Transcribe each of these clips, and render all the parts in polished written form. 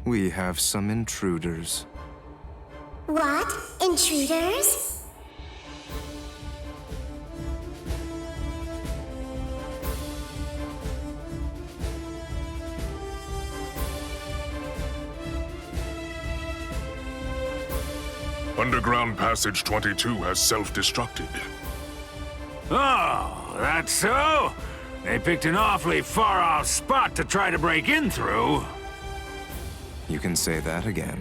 We have some intruders. What? Intruders? Underground Passage 22 has self-destructed. Oh, that's so? They picked an awfully far-off spot to try to break in through. You can say that again.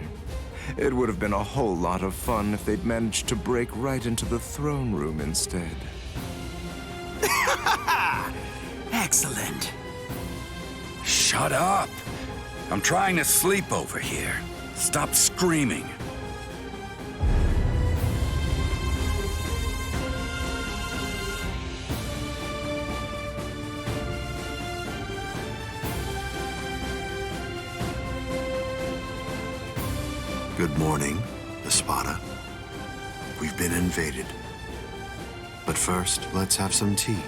It would have been a whole lot of fun if they'd managed to break right into the throne room instead. Excellent. Shut up. I'm trying to sleep over here. Stop screaming. Good morning, Espada. We've been invaded. But first, let's have some tea.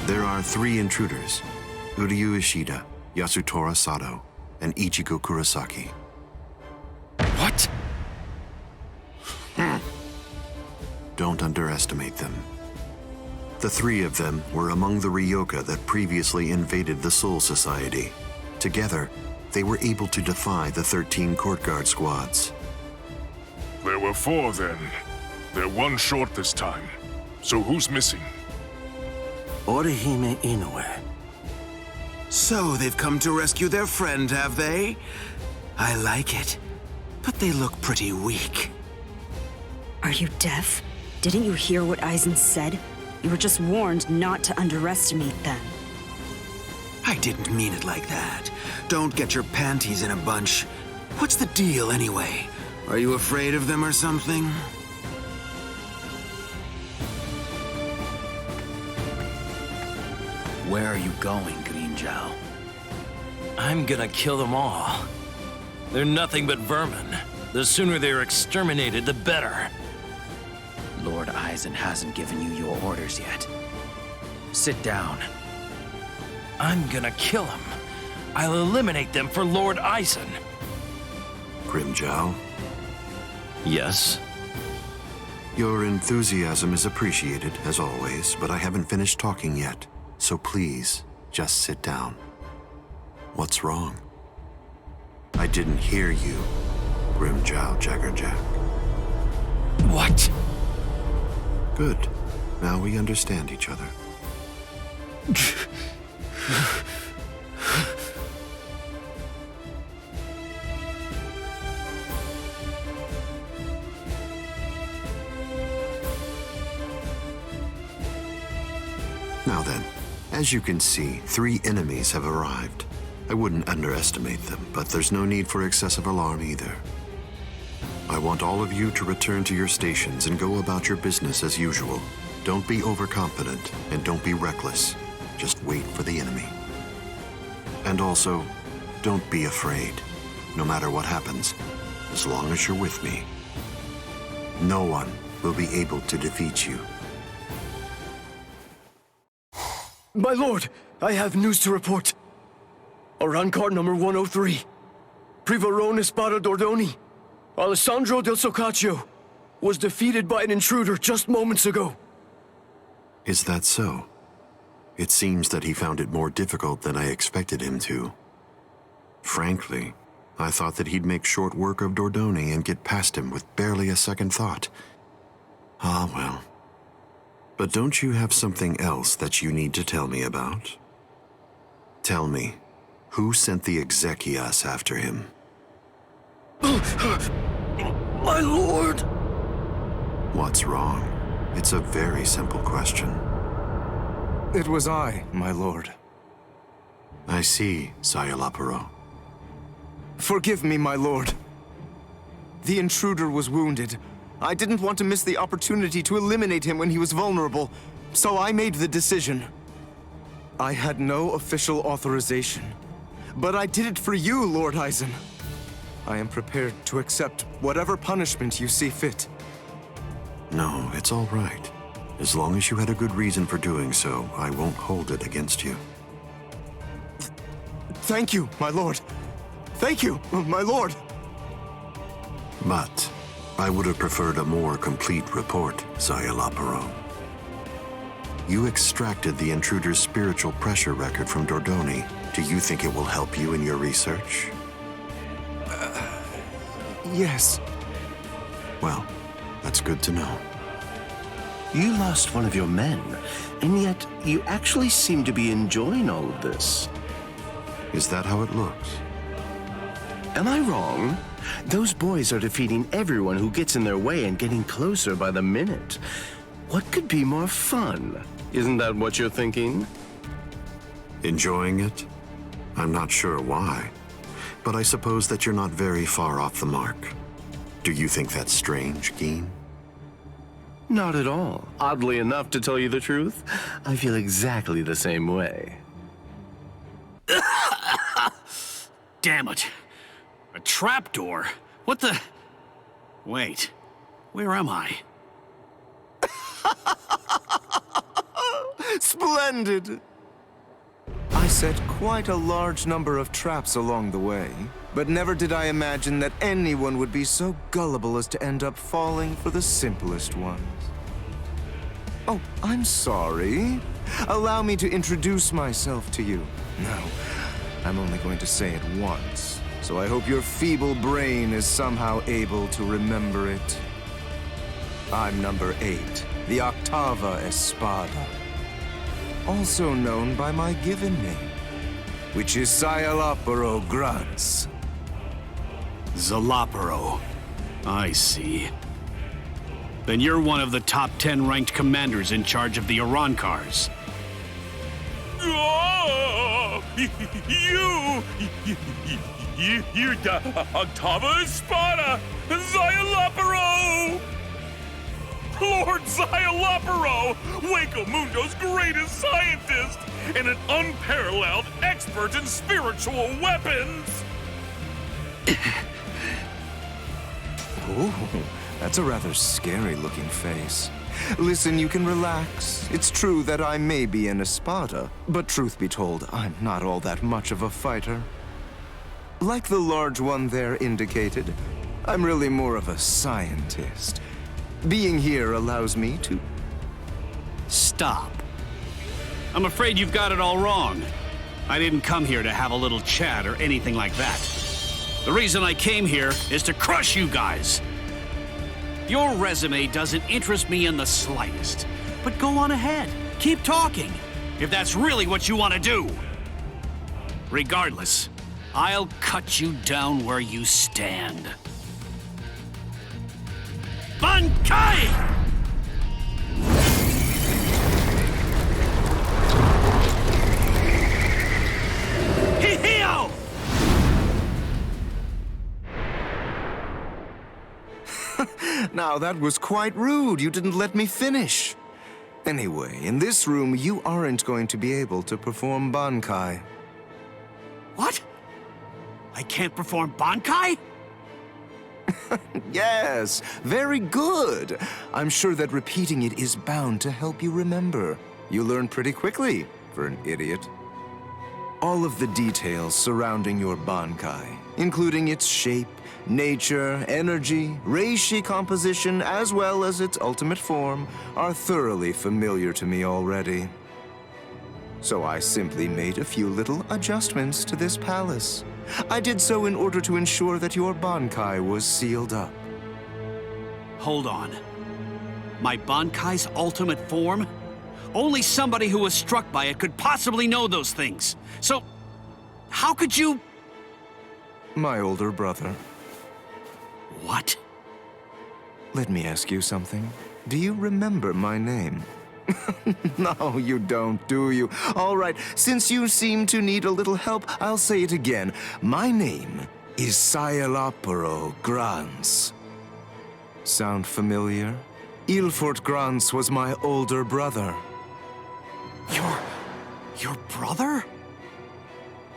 There are 3 intruders: Uryu Ishida, Yasutora Sato, and Ichigo Kurosaki. What? Don't underestimate them. The 3 of them were among the Ryoka that previously invaded the Soul Society. Together, they were able to defy the 13 court guard squads. There were 4 then. They're 1 short this time. So who's missing? Orihime Inoue. So they've come to rescue their friend, have they? I like it, but they look pretty weak. Are you deaf? Didn't you hear what Aizen said? You were just warned not to underestimate them. I didn't mean it like that. Don't get your panties in a bunch. What's the deal, anyway? Are you afraid of them or something? Where are you going, Grimmjow? I'm gonna kill them all. They're nothing but vermin. The sooner they're exterminated, the better. Lord Aizen hasn't given you your orders yet. Sit down. I'm gonna kill them. I'll eliminate them for Lord Aizen. Grimmjow, Yes? your enthusiasm is appreciated, as always, but I haven't finished talking yet. So please, just sit down. What's wrong? I didn't hear you, Grimmjow Jaggerjack. What? Good. Now we understand each other. Now then, as you can see, 3 enemies have arrived. I wouldn't underestimate them, but there's no need for excessive alarm either. I want all of you to return to your stations and go about your business as usual. Don't be overconfident and don't be reckless. Just wait for the enemy. And also, don't be afraid, no matter what happens, as long as you're with me. No one will be able to defeat you. My lord, I have news to report. Arrancar number 103. Privarone Espada Dordoni. Alessandro del Soccaccio was defeated by an intruder just moments ago. Is that so? It seems that he found it more difficult than I expected him to. Frankly, I thought that he'd make short work of Dordoni and get past him with barely a second thought. Ah, well. But don't you have something else that you need to tell me about? Tell me, who sent the Exekias after him? My lord! What's wrong? It's a very simple question. It was I, my lord. I see, szayelaporro. Forgive me, my lord. The intruder was wounded. I didn't want to miss the opportunity to eliminate him when he was vulnerable, so I made the decision. I had no official authorization, but I did it for you, Lord Aizen. I am prepared to accept whatever punishment you see fit. No, it's all right. As long as you had a good reason for doing so, I won't hold it against you. Thank you, my lord. Thank you, my lord. But I would have preferred a more complete report, szayelaporro. You extracted the intruder's spiritual pressure record from Dordoni. Do you think it will help you in your research? Yes. Well, that's good to know. You lost one of your men, and yet you actually seem to be enjoying all of this. Is that how it looks? Am I wrong? Those boys are defeating everyone who gets in their way and getting closer by the minute. What could be more fun? Isn't that what you're thinking? Enjoying it? I'm not sure why, but I suppose that you're not very far off the mark. Do you think that's strange, Geen? Not at all. Oddly enough, to tell you the truth, I feel exactly the same way. Damn it. A trapdoor? What the... Wait. Where am I? Splendid! I set quite a large number of traps along the way, but never did I imagine that anyone would be so gullible as to end up falling for the simplest ones. Oh, I'm sorry. Allow me to introduce myself to you. No, I'm only going to say it once, so I hope your feeble brain is somehow able to remember it. I'm number 8, the Octava Espada, also known by my given name, which is szayelaporro Grunts. Szayelaporro. I see. Then you're one of the top 10 ranked commanders in charge of the Arrancars. Oh, you're the Octava Espada, szayelaporro! Lord szayelaporro, Hueco Mundo's greatest scientist, and an unparalleled expert in spiritual weapons! Ooh, that's a rather scary-looking face. Listen, you can relax. It's true that I may be an Espada, but truth be told, I'm not all that much of a fighter. Like the large one there indicated, I'm really more of a scientist. Being here allows me to... Stop. I'm afraid you've got it all wrong. I didn't come here to have a little chat or anything like that. The reason I came here is to crush you guys. Your resume doesn't interest me in the slightest. But go on ahead. Keep talking, if that's really what you want to do. Regardless, I'll cut you down where you stand. Bankai! Hihio! Now, that was quite rude. You didn't let me finish. Anyway, in this room, you aren't going to be able to perform Bankai. What? I can't perform Bankai? Yes, very good. I'm sure that repeating it is bound to help you remember. You learn pretty quickly, for an idiot. All of the details surrounding your Bankai, including its shape, nature, energy, reishi composition, as well as its ultimate form, are thoroughly familiar to me already. So I simply made a few little adjustments to this palace. I did so in order to ensure that your Bankai was sealed up. Hold on. My Bankai's ultimate form? Only somebody who was struck by it could possibly know those things. So, how could you... My older brother. What? Let me ask you something. Do you remember my name? No, you don't, do you? All right, since you seem to need a little help, I'll say it again. My name is szayelaporro Grunts. Sound familiar? Ilfort Grunts was my older brother. Your brother?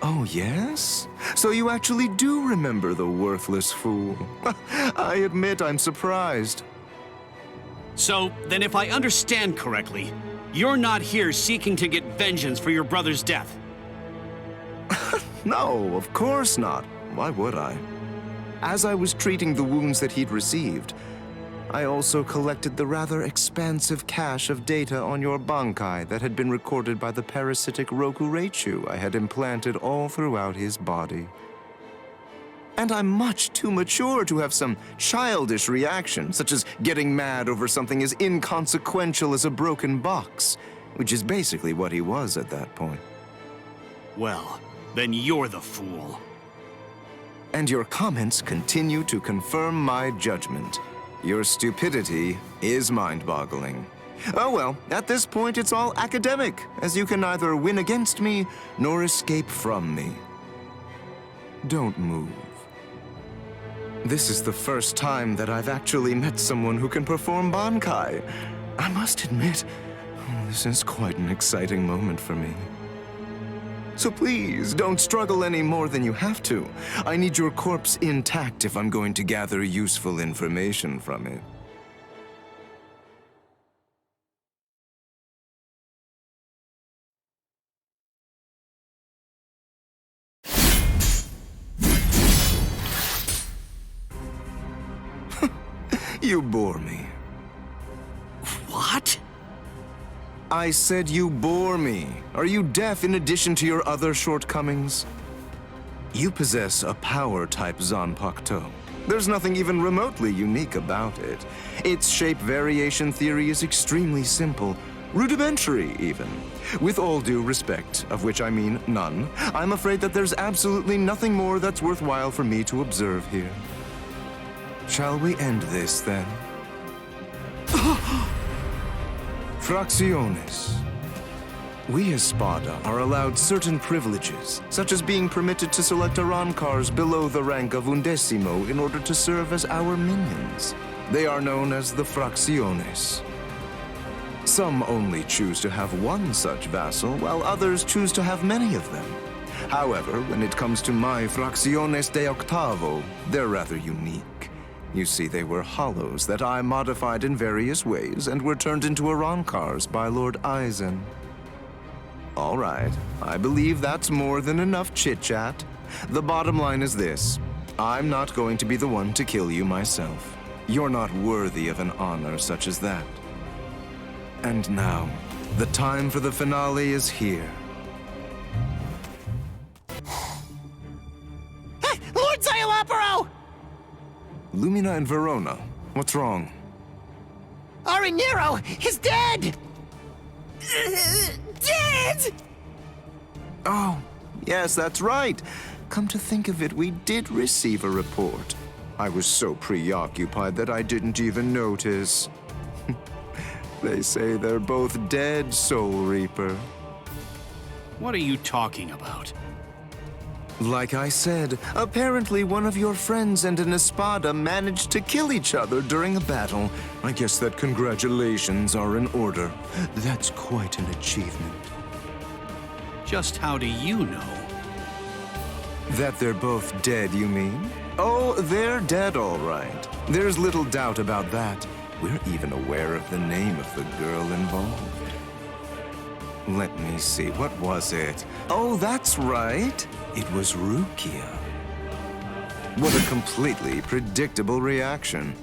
Oh, yes? So you actually do remember the worthless fool. I admit I'm surprised. So, then if I understand correctly, you're not here seeking to get vengeance for your brother's death. No, of course not. Why would I? As I was treating the wounds that he'd received, I also collected the rather expansive cache of data on your Bankai that had been recorded by the parasitic Rokureichu I had implanted all throughout his body. And I'm much too mature to have some childish reaction, such as getting mad over something as inconsequential as a broken box, which is basically what he was at that point. Well, then you're the fool. And your comments continue to confirm my judgment. Your stupidity is mind-boggling. Oh well, at this point it's all academic, as you can neither win against me nor escape from me. Don't move. This is the first time that I've actually met someone who can perform Bankai. I must admit, this is quite an exciting moment for me. So please, don't struggle any more than you have to. I need your corpse intact if I'm going to gather useful information from it. You bore me. What? I said you bore me. Are you deaf in addition to your other shortcomings? You possess a power-type Zanpakuto. There's nothing even remotely unique about it. Its shape variation theory is extremely simple, rudimentary even. With all due respect, of which I mean none, I'm afraid that there's absolutely nothing more that's worthwhile for me to observe here. Shall we end this, then? Fracciones. We as Spada are allowed certain privileges, such as being permitted to select Arrancars below the rank of Undecimo in order to serve as our minions. They are known as the Fracciones. Some only choose to have one such vassal, while others choose to have many of them. However, when it comes to my Fracciones de Octavo, they're rather unique. You see, they were hollows that I modified in various ways and were turned into Arrancars by Lord Aizen. All right, I believe that's more than enough chit-chat. The bottom line is this. I'm not going to be the one to kill you myself. You're not worthy of an honor such as that. And now, the time for the finale is here. Lord szayelaporro! Lumina and Verona, what's wrong? Aranero is dead! Dead! Oh, yes, that's right. Come to think of it, we did receive a report. I was so preoccupied that I didn't even notice. They say they're both dead, Soul Reaper. What are you talking about? Like I said, apparently one of your friends and an Espada managed to kill each other during a battle. I guess that congratulations are in order. That's quite an achievement. Just how do you know? That they're both dead, you mean? Oh, they're dead, all right. There's little doubt about that. We're even aware of the name of the girl involved. Let me see, what was it? Oh, that's right. It was Rukia. What a completely predictable reaction.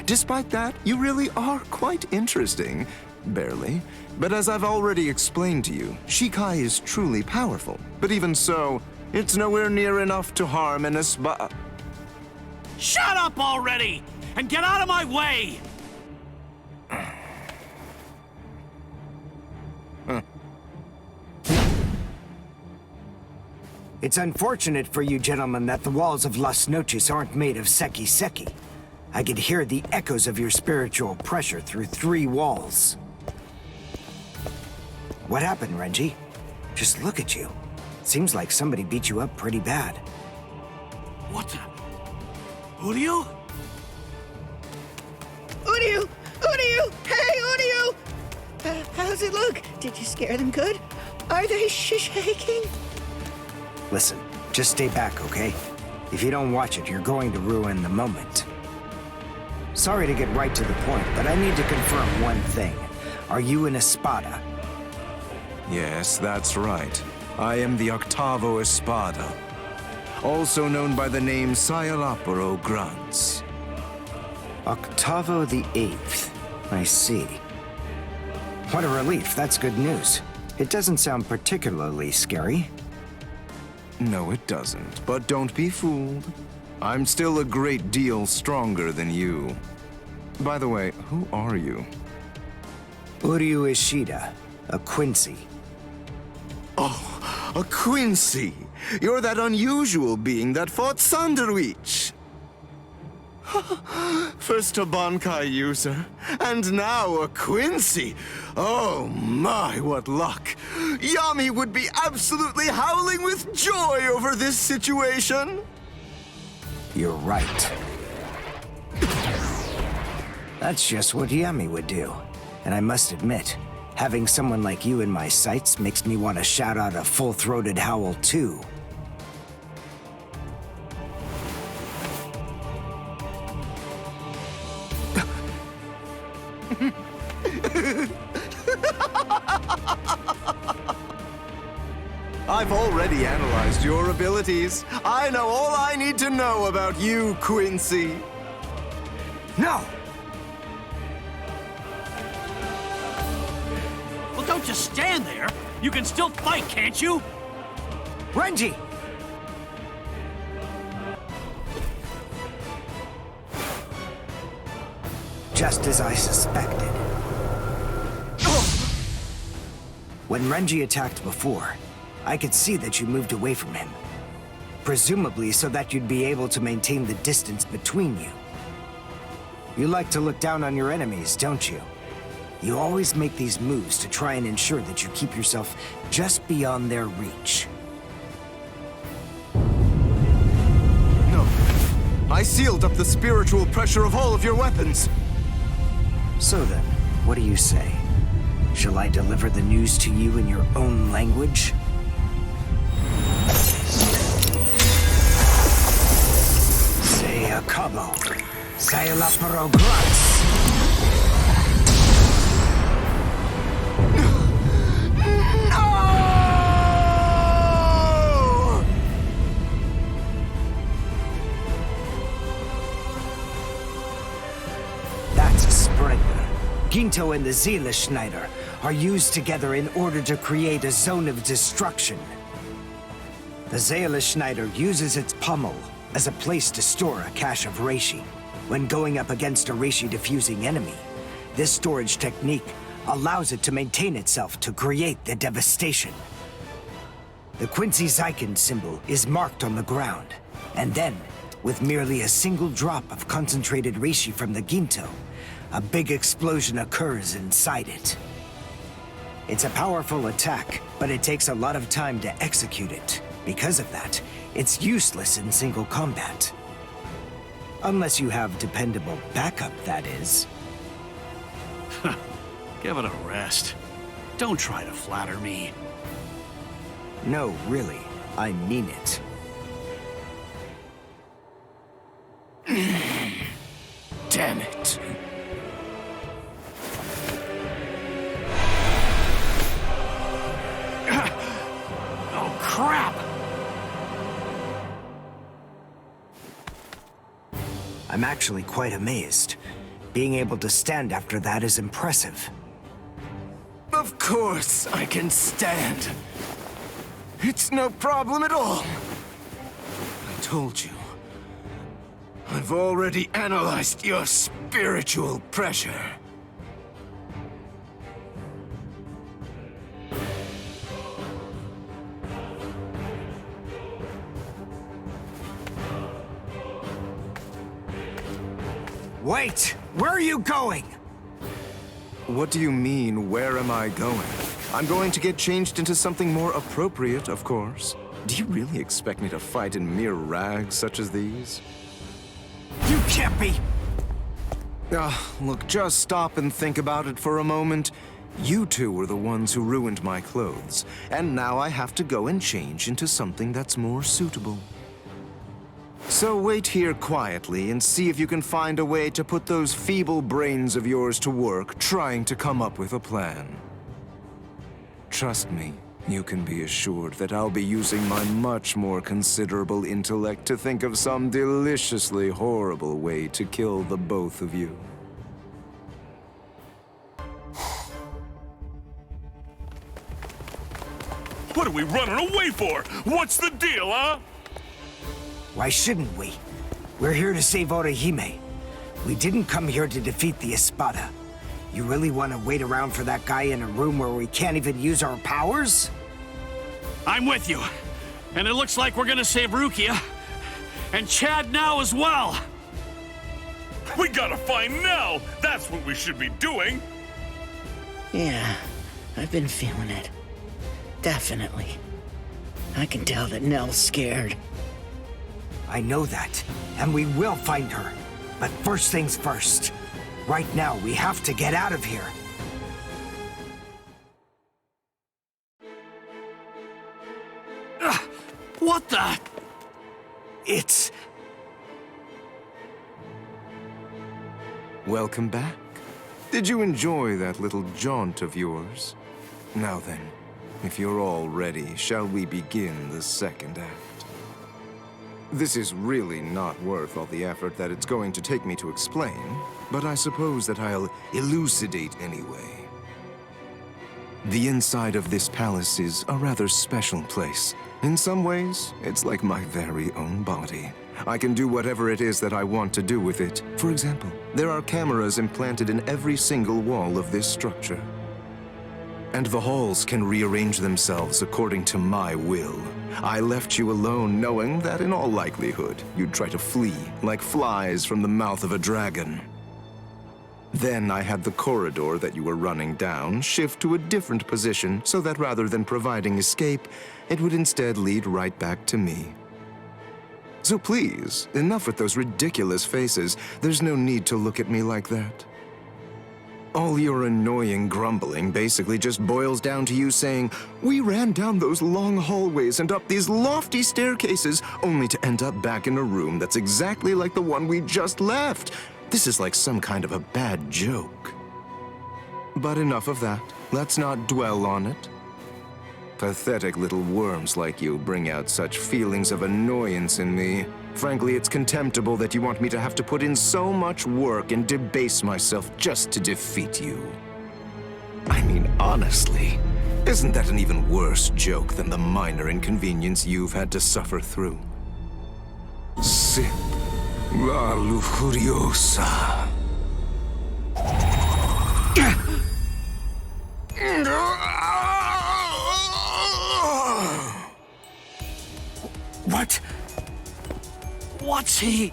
Despite that, you really are quite interesting. Barely. But as I've already explained to you, Shikai is truly powerful. But even so, it's nowhere near enough to harm an Espada. Shut up already! And get out of my way! It's unfortunate for you gentlemen that the walls of Las Noches aren't made of seki. I could hear the echoes of your spiritual pressure through 3 walls. What happened, Renji? Just look at you. Seems like somebody beat you up pretty bad. What the? Uryu? Uryu! Uryu! Hey, Uryu! How's it look? Did you scare them good? Are they shaking? Listen, just stay back, okay? If you don't watch it, you're going to ruin the moment. Sorry to get right to the point, but I need to confirm one thing. Are you an Espada? Yes, that's right. I am the Octavo Espada, also known by the name szayelaporro Grunts. Octavo the 8th. I see. What a relief, that's good news. It doesn't sound particularly scary. No, it doesn't. But don't be fooled. I'm still a great deal stronger than you. By the way, who are you? Uryu Ishida, a Quincy. Oh, a Quincy! You're that unusual being that fought Sanderwich! First a Bankai user, and now a Quincy! Oh my, what luck! Yami would be absolutely howling with joy over this situation! You're right. That's just what Yami would do. And I must admit, having someone like you in my sights makes me want to shout out a full-throated howl too. I've already analyzed your abilities. I know all I need to know about you, Quincy. No! Well, don't just stand there. You can still fight, can't you? Renji! Just as I suspected. When Renji attacked before, I could see that you moved away from him. Presumably so that you'd be able to maintain the distance between you. You like to look down on your enemies, don't you? You always make these moves to try and ensure that you keep yourself just beyond their reach. No. I sealed up the spiritual pressure of all of your weapons. So then, what do you say? Shall I deliver the news to you in your own language? Sayakabo, szayelaporro Grunts. That's a spring. Ginto and the Seele are used together in order to create a zone of destruction. The Seele uses its pommel as a place to store a cache of reishi. When going up against a reishi-diffusing enemy, this storage technique allows it to maintain itself to create the devastation. The Quincy Zeiken symbol is marked on the ground, and then, with merely a single drop of concentrated reishi from the Ginto, a big explosion occurs inside it. It's a powerful attack, but it takes a lot of time to execute it. Because of that, it's useless in single combat. Unless you have dependable backup, that is. Give it a rest. Don't try to flatter me. No, really. I mean it. Damn it. Oh, crap! I'm actually quite amazed. Being able to stand after that is impressive. Of course I can stand. It's no problem at all. I told you. I've already analyzed your spiritual pressure. Wait! Where are you going? What do you mean, where am I going? I'm going to get changed into something more appropriate, of course. Do you really expect me to fight in mere rags such as these? You can't be! Look, just stop and think about it for a moment. You two were the ones who ruined my clothes, and now I have to go and change into something that's more suitable. So wait here quietly and see if you can find a way to put those feeble brains of yours to work trying to come up with a plan. Trust me, you can be assured that I'll be using my much more considerable intellect to think of some deliciously horrible way to kill the both of you. What are we running away for? What's the deal, huh? Why shouldn't we? We're here to save Orihime. We didn't come here to defeat the Espada. You really want to wait around for that guy in a room where we can't even use our powers? I'm with you. And it looks like we're gonna save Rukia. And Chad now as well. We gotta find Nell! That's what we should be doing! Yeah, I've been feeling it. Definitely. I can tell that Nell's scared. I know that, and we will find her. But first things first. Right now, we have to get out of here. What the? It's... Welcome back. Did you enjoy that little jaunt of yours? Now then, if you're all ready, shall we begin the second act? This is really not worth all the effort that it's going to take me to explain, but I suppose that I'll elucidate anyway. The inside of this palace is a rather special place. In some ways, it's like my very own body. I can do whatever it is that I want to do with it. For example, there are cameras implanted in every single wall of this structure. And the halls can rearrange themselves according to my will. I left you alone knowing that in all likelihood, you'd try to flee like flies from the mouth of a dragon. Then I had the corridor that you were running down shift to a different position so that rather than providing escape, it would instead lead right back to me. So please, enough with those ridiculous faces. There's no need to look at me like that. All your annoying grumbling basically just boils down to you saying, "We ran down those long hallways and up these lofty staircases, only to end up back in a room that's exactly like the one we just left." This is like some kind of a bad joke. But enough of that. Let's not dwell on it. Pathetic little worms like you bring out such feelings of annoyance in me. Frankly, it's contemptible that you want me to have to put in so much work and debase myself just to defeat you. I mean, honestly, isn't that an even worse joke than the minor inconvenience you've had to suffer through? Sip la lujuriosa. What? What's he?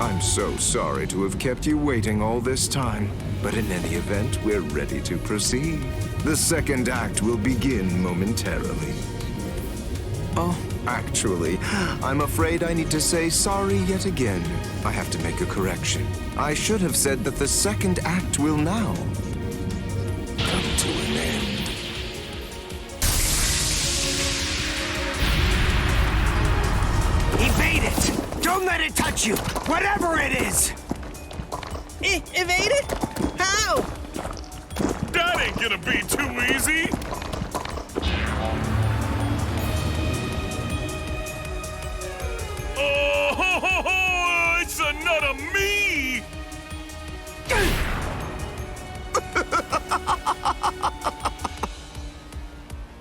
I'm so sorry to have kept you waiting all this time, but in any event, we're ready to proceed. The second act will begin momentarily. Oh, actually, I'm afraid I need to say sorry yet again. I have to make a correction. I should have said that the second act will now come to an end. Evade it! Don't let it touch you! Whatever it is! Evade it? How? That ain't gonna be too easy! Oh, ho, ho, ho, it's a nut of me!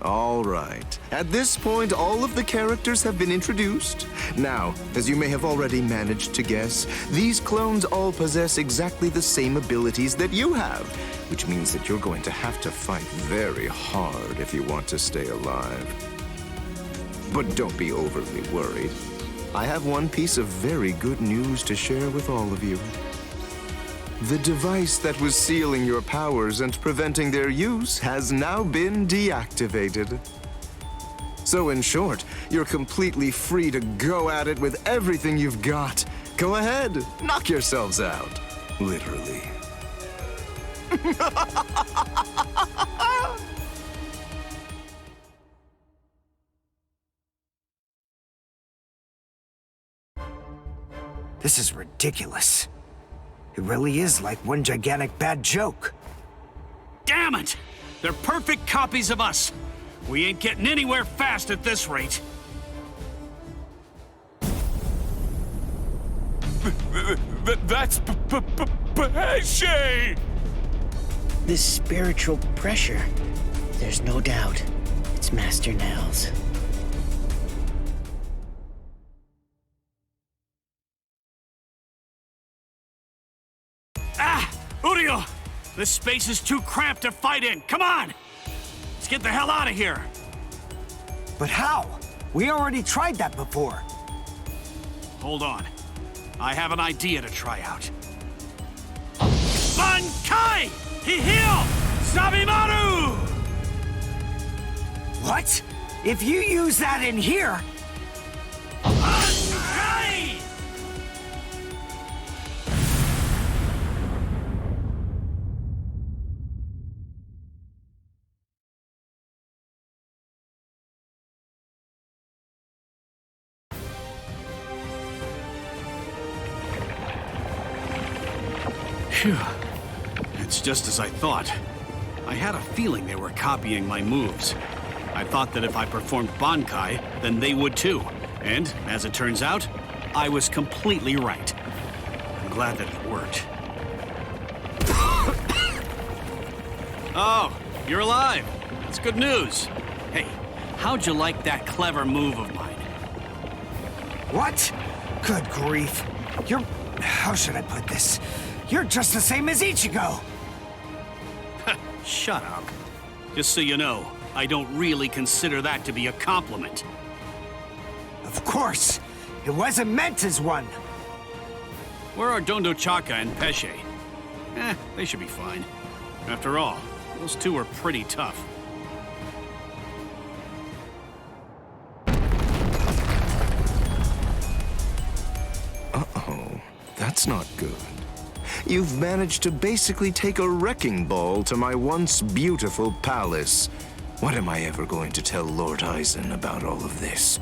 All right. At this point, all of the characters have been introduced. Now, as you may have already managed to guess, these clones all possess exactly the same abilities that you have, which means that you're going to have to fight very hard if you want to stay alive. But don't be overly worried. I have one piece of very good news to share with all of you. The device that was sealing your powers and preventing their use has now been deactivated. So in short, you're completely free to go at it with everything you've got. Go ahead, knock yourselves out. Literally. This is ridiculous. It really is like one gigantic bad joke. Damn it! They're perfect copies of us. We ain't getting anywhere fast at this rate. That's Pesce! This spiritual pressure, there's no doubt. It's Master Nels. Ah! Urio! This space is too cramped to fight in. Come on! Let's get the hell out of here! But how? We already tried that before. Hold on. I have an idea to try out. Bankai! Hihio! Sabimaru! What? If you use that in here... Bankai! Phew. It's just as I thought. I had a feeling they were copying my moves. I thought that if I performed Bankai, then they would too. And, as it turns out, I was completely right. I'm glad that it worked. Oh, you're alive. That's good news. Hey, how'd you like that clever move of mine? What? Good grief. You're... How should I put this? You're just the same as Ichigo! Shut up. Just so you know, I don't really consider that to be a compliment. Of course! It wasn't meant as one! Where are Dondo Chaka and Pesce? They should be fine. After all, those two are pretty tough. Uh-oh. That's not good. You've managed to basically take a wrecking ball to my once beautiful palace. What am I ever going to tell Lord Aizen about all of this?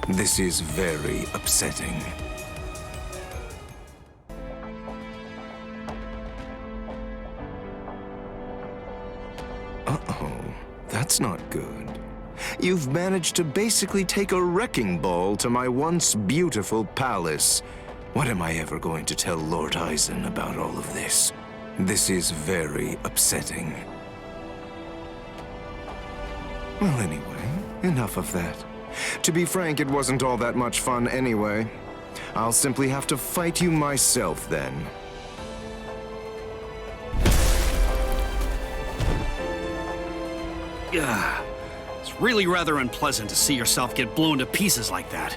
This is very upsetting. Uh-oh. That's not good. You've managed to basically take a wrecking ball to my once beautiful palace. What am I ever going to tell Lord Aizen about all of this? This is very upsetting. Well, anyway, enough of that. To be frank, it wasn't all that much fun anyway. I'll simply have to fight you myself then. Yeah, it's really rather unpleasant to see yourself get blown to pieces like that,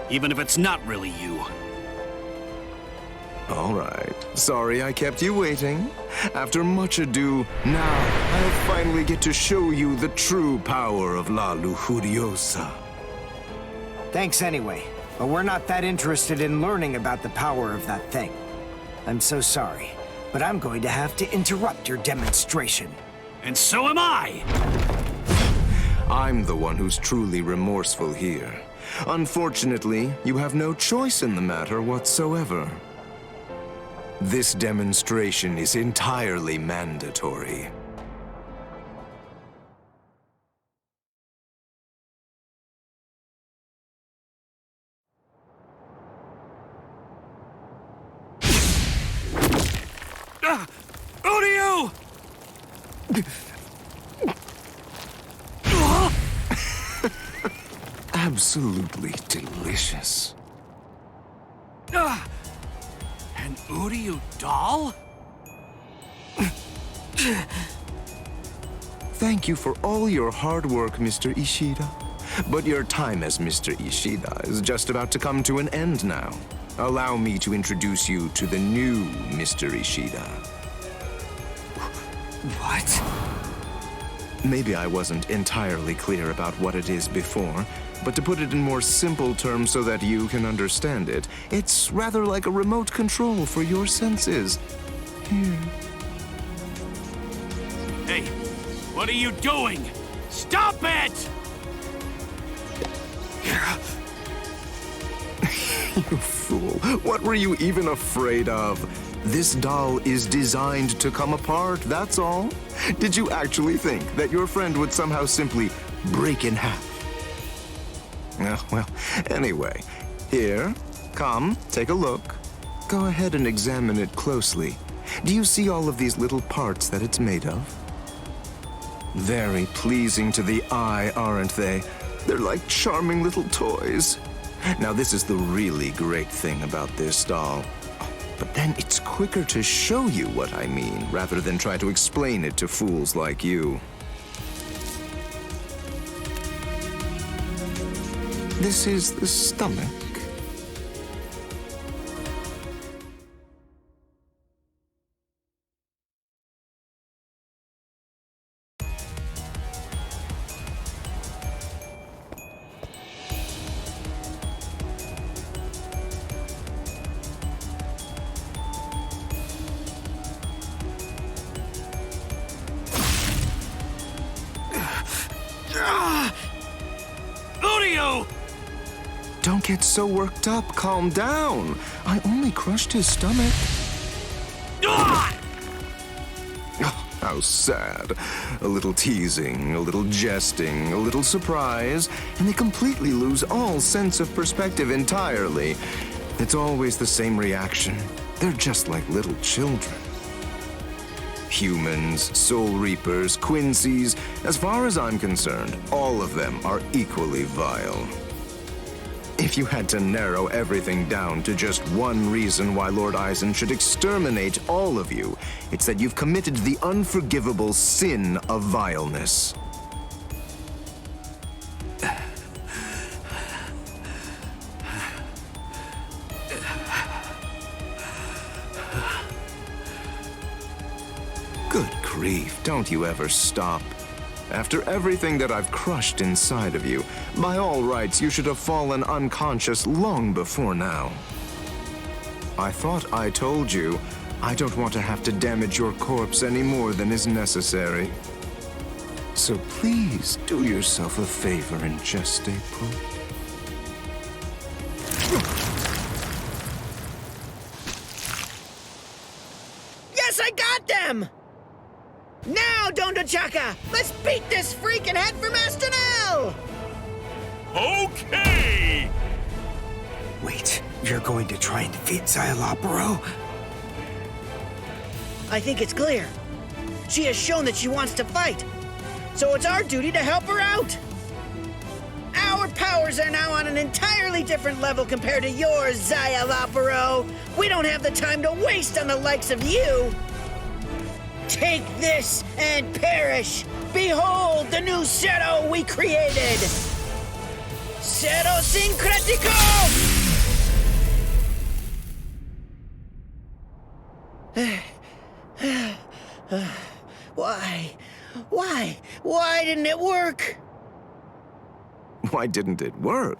even if it's not really you. All right. Sorry I kept you waiting. After much ado, now I'll finally get to show you the true power of La Lujuriosa. Thanks anyway, but we're not that interested in learning about the power of that thing. I'm so sorry, but I'm going to have to interrupt your demonstration. And so am I! I'm the one who's truly remorseful here. Unfortunately, you have no choice in the matter whatsoever. This demonstration is entirely mandatory. Uryu! Absolutely delicious. An Uryu doll? Thank you for all your hard work, Mr. Ishida. But your time as Mr. Ishida is just about to come to an end now. allow me to introduce you to the new Mr. Ishida. What? Maybe I wasn't entirely clear about what it is before, but to put it in more simple terms so that you can understand it, it's rather like a remote control for your senses. Here. Hey, what are you doing? Stop it! You fool. What were you even afraid of? This doll is designed to come apart, that's all. Did you actually think that your friend would somehow simply break in half? Well, anyway, here, come, take a look. Go ahead and examine it closely. Do you see all of these little parts that it's made of? Very pleasing to the eye, aren't they? They're like charming little toys. Now, this is the really great thing about this doll. But then it's quicker to show you what I mean, rather than try to explain it to fools like you. This is the stomach. Don't get so worked up. Calm down. I only crushed his stomach. Oh, how sad. A little teasing, a little jesting, a little surprise, and they completely lose all sense of perspective entirely. It's always the same reaction. They're just like little children. Humans, Soul Reapers, Quincy's, as far as I'm concerned, all of them are equally vile. If you had to narrow everything down to just one reason why Lord Aizen should exterminate all of you, it's that you've committed the unforgivable sin of vileness. Good grief, don't you ever stop. After everything that I've crushed inside of you, by all rights, you should have fallen unconscious long before now. I thought I told you, I don't want to have to damage your corpse any more than is necessary. So please, do yourself a favor and just stay put. Yes, I got them! Now, Dondachaka! Let's beat this freak and head for Master Nell! Okay! Wait, you're going to try and defeat szayelaporro? I think it's clear. She has shown that she wants to fight. So it's our duty to help her out. Our powers are now on an entirely different level compared to yours, szayelaporro. We don't have the time to waste on the likes of you. Take this and perish! Behold the new Zero we created! Zero Syncretico! Why didn't it work? Why didn't it work?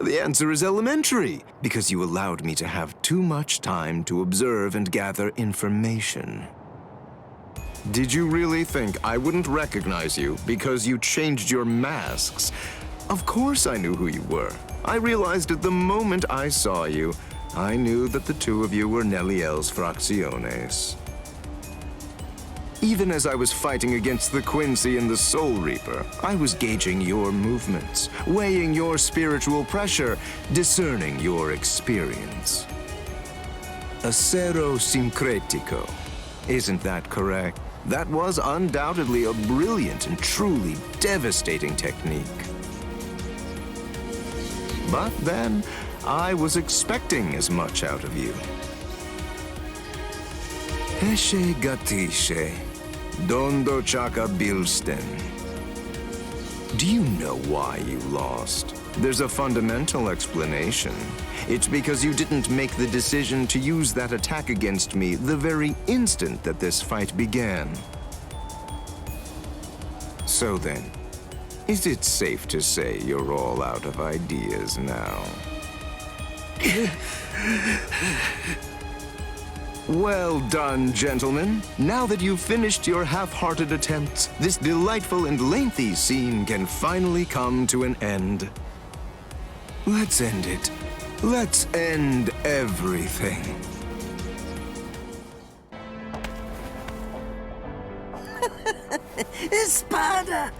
The answer is elementary, because you allowed me to have too much time to observe and gather information. Did you really think I wouldn't recognize you because you changed your masks? Of course I knew who you were. I realized it the moment I saw you. I knew that the two of you were Neliel's Fracciones. Even as I was fighting against the Quincy and the Soul Reaper, I was gauging your movements, weighing your spiritual pressure, discerning your experience. Acero Syncretico. Isn't that correct? That was undoubtedly a brilliant and truly devastating technique. But then, I was expecting as much out of you. Heshe gatishe, dondo chaka bilsten. Do you know why you lost? There's a fundamental explanation. It's because you didn't make the decision to use that attack against me the very instant that this fight began. So then, is it safe to say you're all out of ideas now? Well done, gentlemen. Now that you've finished your half-hearted attempts, this delightful and lengthy scene can finally come to an end. Let's end it. Let's end everything. Espada!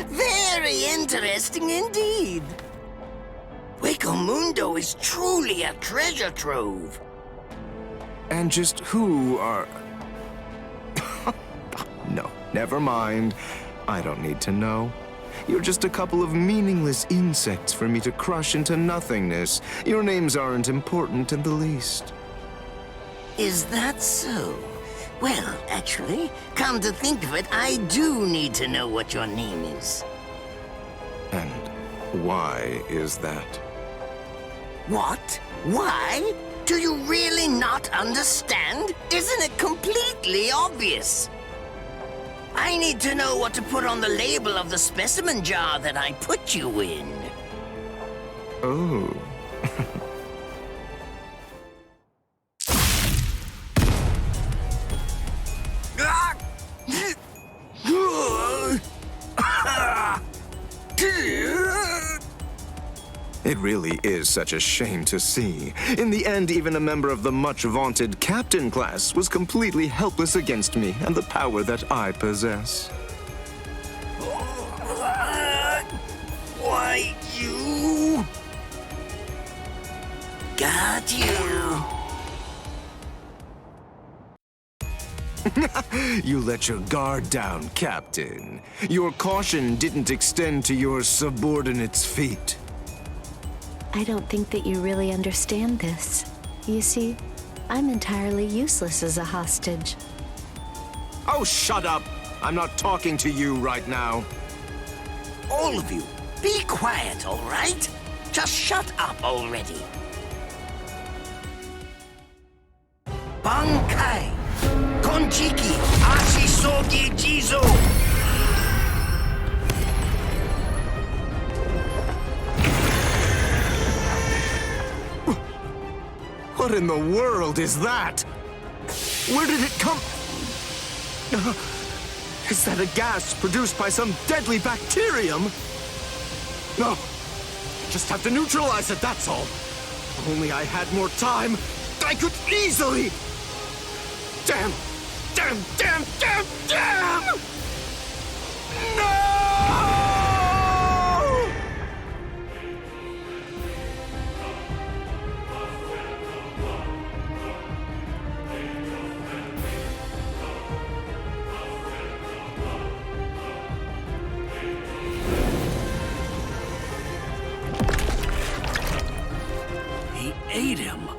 Very interesting indeed. Mundo is truly a treasure trove. And just who are... No, never mind. I don't need to know. You're just a couple of meaningless insects for me to crush into nothingness. Your names aren't important in the least. Is that so? Well, actually, come to think of it, I do need to know what your name is. And why is that? What? Why? Do you really not understand? Isn't it completely obvious? I need to know what to put on the label of the specimen jar that I put you in. Oh. It really is such a shame to see. In the end, even a member of the much-vaunted captain class was completely helpless against me and the power that I possess. Why, you... Got you. You let your guard down, Captain. Your caution didn't extend to your subordinates' feet. I don't think that you really understand this. You see, I'm entirely useless as a hostage. Oh, shut up! I'm not talking to you right now. All of you, be quiet, all right? Just shut up already. Bankai! Konjiki! Ashisogi Jizo! What in the world is that? Where did it come? Is that a gas produced by some deadly bacterium? No. Just have to neutralize it, that's all. If only I had more time, I could easily... Damn! Damn! Damn! Damn! Damn! No! Ate him.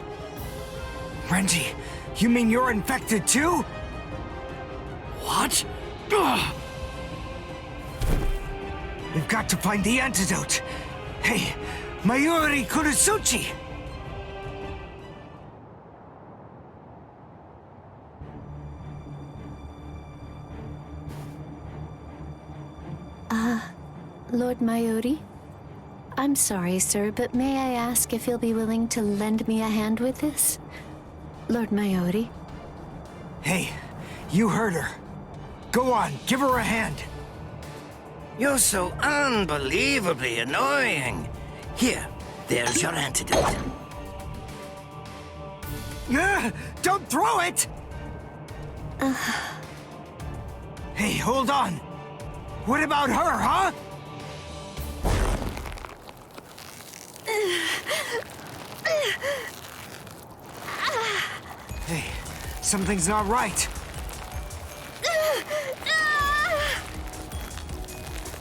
Renji, you mean you're infected too? What? Ugh. We've got to find the antidote. Hey, Mayuri Kurosuchi! Lord Mayuri? I'm sorry, sir, but may I ask if you'll be willing to lend me a hand with this? Lord Mayuri? Hey, you heard her. Go on, give her a hand. You're so unbelievably annoying. Here, there's your antidote. Don't throw it! Hey, hold on. What about her, huh? Hey, something's not right.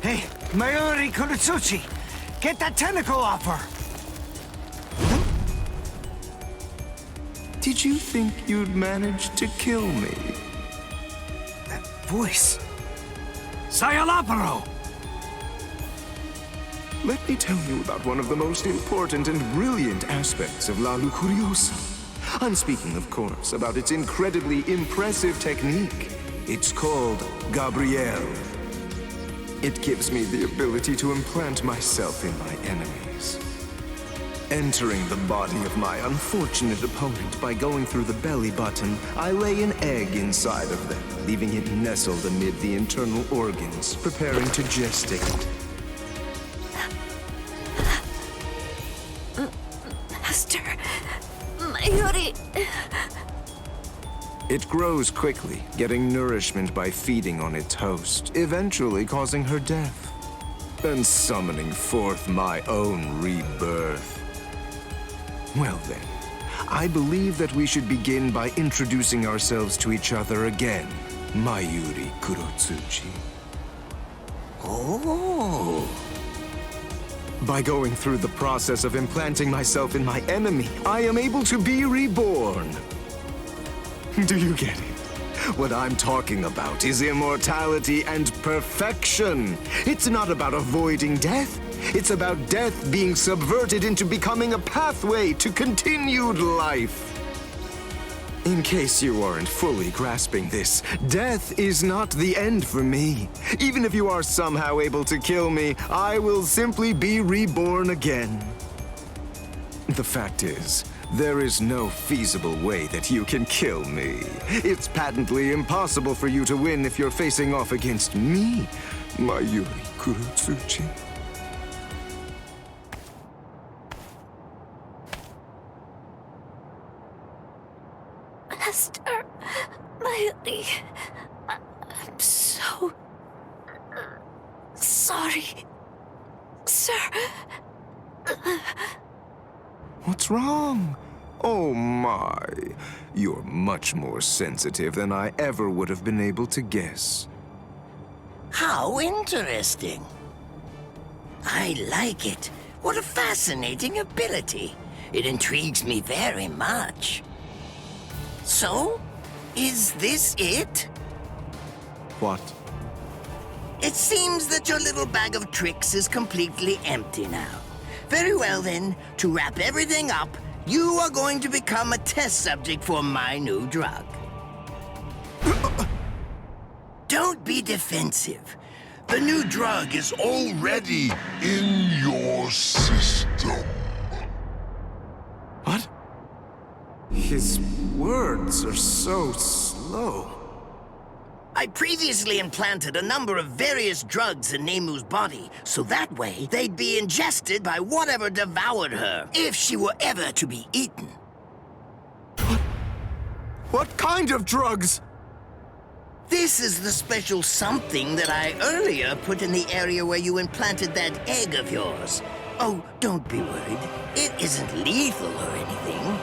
Hey, Mayuri Kurosuchi, get that tentacle off her! Did you think you'd manage to kill me? That voice. Szayelaporro! let me tell you about one of the most important and brilliant aspects of La Lucuriosa. I'm speaking, of course, about its incredibly impressive technique. It's called Gabrielle. It gives me the ability to implant myself in my enemies. Entering the body of my unfortunate opponent by going through the belly button, I lay an egg inside of them, leaving it nestled amid the internal organs, preparing to gestate. Master, Mayuri. It grows quickly, getting nourishment by feeding on its host, eventually causing her death, and summoning forth my own rebirth. Well then, I believe that we should begin by introducing ourselves to each other again, Mayuri Kurotsuchi. Oh. By going through the process of implanting myself in my enemy, I am able to be reborn. Do you get it? What I'm talking about is immortality and perfection. It's not about avoiding death. It's about death being subverted into becoming a pathway to continued life. In case you aren't fully grasping this, death is not the end for me. Even if you are somehow able to kill me, I will simply be reborn again. The fact is, there is no feasible way that you can kill me. It's patently impossible for you to win if you're facing off against me, Mayuri Kurotsuchi. Master, Mayuri, I'm so sorry, sir. What's wrong? Oh my, you're much more sensitive than I ever would have been able to guess. How interesting. I like it. What a fascinating ability. It intrigues me very much. So, is this it? What? It seems that your little bag of tricks is completely empty now. Very well then, to wrap everything up, you are going to become a test subject for my new drug. Don't be defensive. The new drug is already in your system. What? His words are so slow. I previously implanted a number of various drugs in Nemu's body, so that way they'd be ingested by whatever devoured her, if she were ever to be eaten. What kind of drugs? This is the special something that I earlier put in the area where you implanted that egg of yours. Oh, don't be worried. It isn't lethal or anything.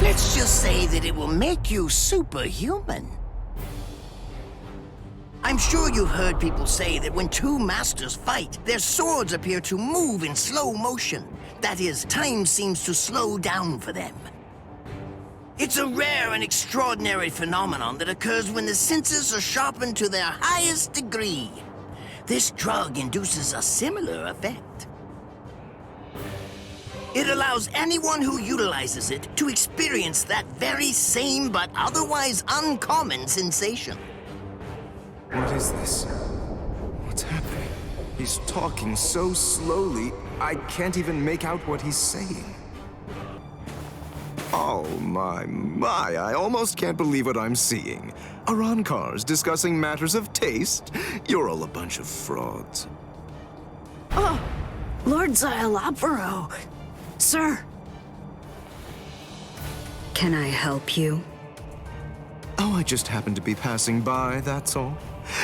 Let's just say that it will make you superhuman. I'm sure you've heard people say that when two masters fight, their swords appear to move in slow motion. That is, time seems to slow down for them. It's a rare and extraordinary phenomenon that occurs when the senses are sharpened to their highest degree. This drug induces a similar effect. It allows anyone who utilizes it to experience that very same but otherwise uncommon sensation. What is this? What's happening? He's talking so slowly, I can't even make out what he's saying. Oh my, I almost can't believe what I'm seeing. Arrancars discussing matters of taste? You're all a bunch of frauds. Oh, Lord szayelaporro. Sir. Can I help you? Oh, I just happened to be passing by, that's all.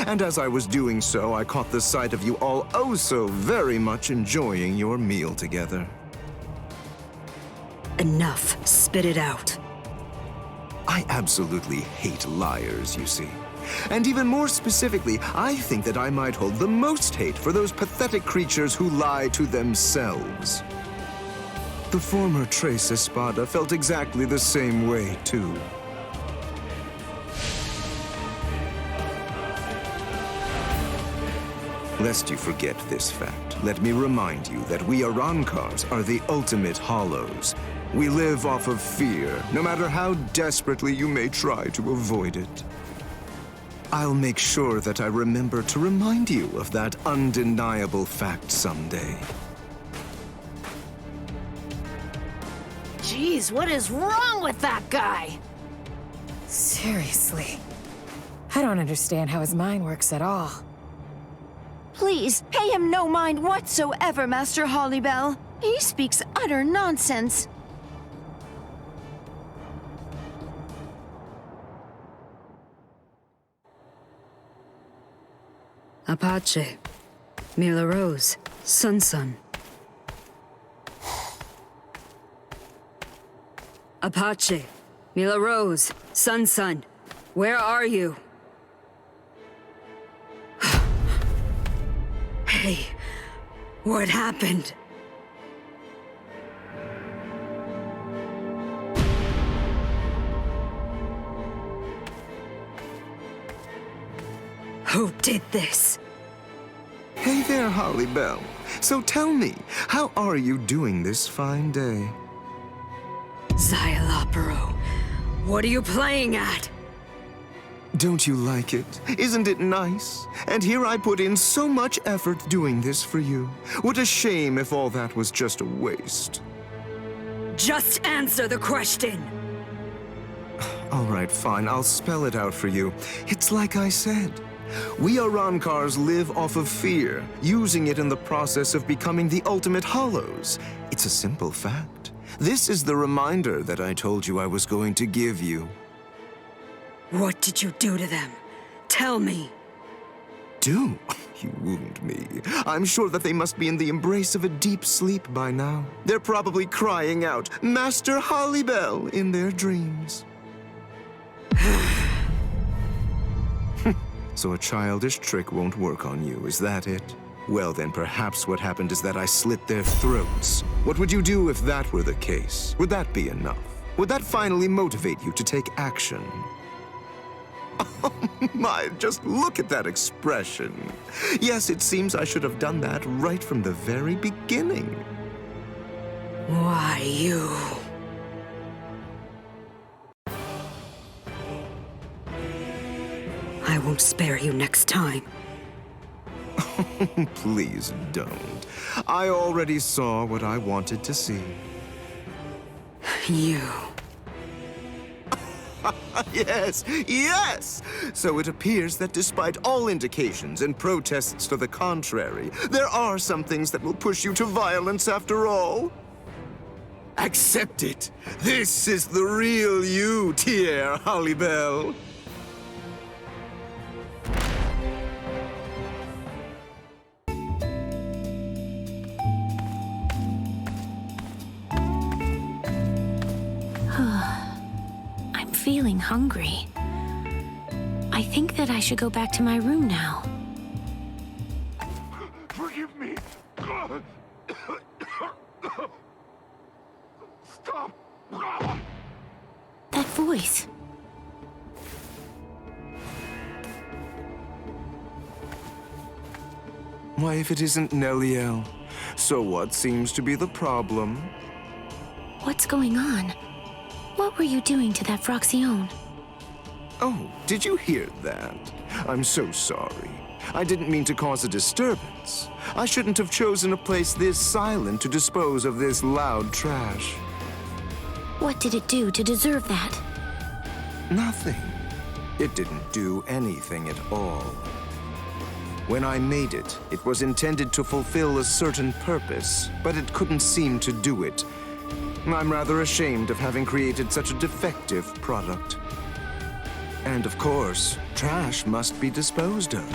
And as I was doing so, I caught the sight of you all oh so very much enjoying your meal together. Enough. Spit it out. I absolutely hate liars, you see. And even more specifically, I think that I might hold the most hate for those pathetic creatures who lie to themselves. The former Tres Espada felt exactly the same way, too. Lest you forget this fact, let me remind you that we Arrancars are the ultimate hollows. We live off of fear, no matter how desperately you may try to avoid it. I'll make sure that I remember to remind you of that undeniable fact someday. Jeez, what is wrong with that guy? Seriously. I don't understand how his mind works at all. Please, pay him no mind whatsoever, Master Hollybell. He speaks utter nonsense. Apache, Mila Rose, Sun. Apache, Mila Rose, Sun. Where are you? Hey, what happened? Who did this? Hey there, Hollybell. So tell me, how are you doing this fine day? Szayelaporro, what are you playing at? Don't you like it? Isn't it nice? And here I put in so much effort doing this for you. What a shame if all that was just a waste. Just answer the question! All right, fine. I'll spell it out for you. It's like I said. We Arrancars live off of fear, using it in the process of becoming the ultimate hollows. It's a simple fact. This is the reminder that I told you I was going to give you. What did you do to them? Tell me. Do? You wound me. I'm sure that they must be in the embrace of a deep sleep by now. They're probably crying out, Master Hollybell, in their dreams. So a childish trick won't work on you, is that it? Well then, perhaps what happened is that I slit their throats. What would you do if that were the case? Would that be enough? Would that finally motivate you to take action? Oh my, just look at that expression. Yes, it seems I should have done that right from the very beginning. Why you? I won't spare you next time. Please don't. I already saw what I wanted to see. You. Yes! So it appears that despite all indications and protests to the contrary, there are some things that will push you to violence after all. Accept it. This is the real you, Tier Hollybell. Feeling hungry. I think that I should go back to my room now. Forgive me. Stop. That voice. Why, if it isn't Neliel, so what seems to be the problem? What's going on? What were you doing to that Fracción? Oh, did you hear that? I'm so sorry. I didn't mean to cause a disturbance. I shouldn't have chosen a place this silent to dispose of this loud trash. What did it do to deserve that? Nothing. It didn't do anything at all. When I made it, it was intended to fulfill a certain purpose, but it couldn't seem to do it. I'm rather ashamed of having created such a defective product. And of course, trash must be disposed of.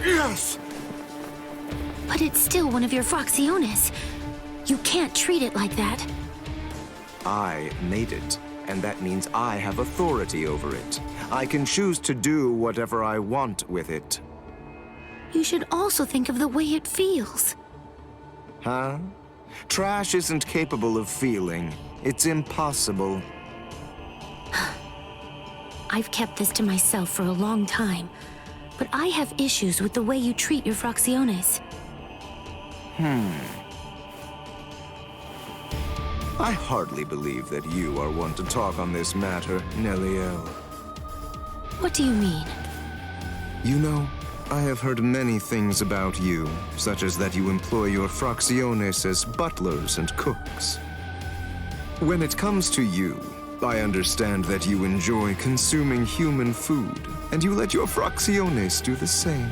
Yes! But it's still one of your Fracciones. You can't treat it like that. I made it, and that means I have authority over it. I can choose to do whatever I want with it. You should also think of the way it feels. Huh? Trash isn't capable of feeling. It's impossible. I've kept this to myself for a long time. but I have issues with the way you treat your fracciones. I hardly believe that you are one to talk on this matter, Neliel. What do you mean? You know, I have heard many things about you, such as that you employ your fracciones as butlers and cooks. When it comes to you, I understand that you enjoy consuming human food, and you let your fracciones do the same.